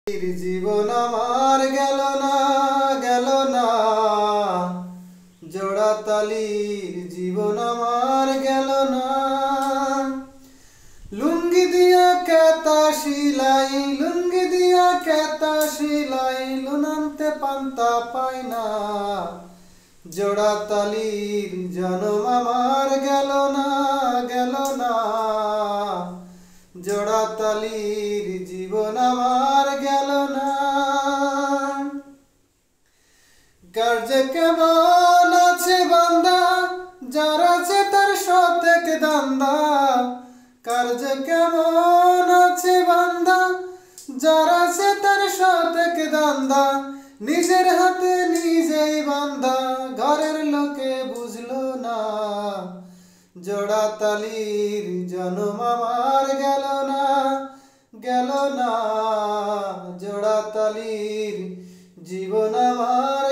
জীবন আমার গেল না গেল না, জোড়া তালির জীবন আমার গেল না। লুঙ্গি দিয়া কেতা সিলাই, লুঙ্গি দিয়া কেতা সিলাই, লুনান্তে পান্তা পাই না। জোড়া তালির জনম আমার গেল না গেল না, জোড়া তালির জীবন আমার গেল না। কার যে কেমন আছে বান্দা, যার আছে তার শতেক দান্দা। কার যে কেমন আছে বান্দা, যার আছে তার শতেক দান্দা। নিজের হাতে নিজেই বান্দা, ঘরের লোকে বুঝলো না। জোড়া তালির জনম আমার গেল না গেল না, জোড়া তালির জীবন আমার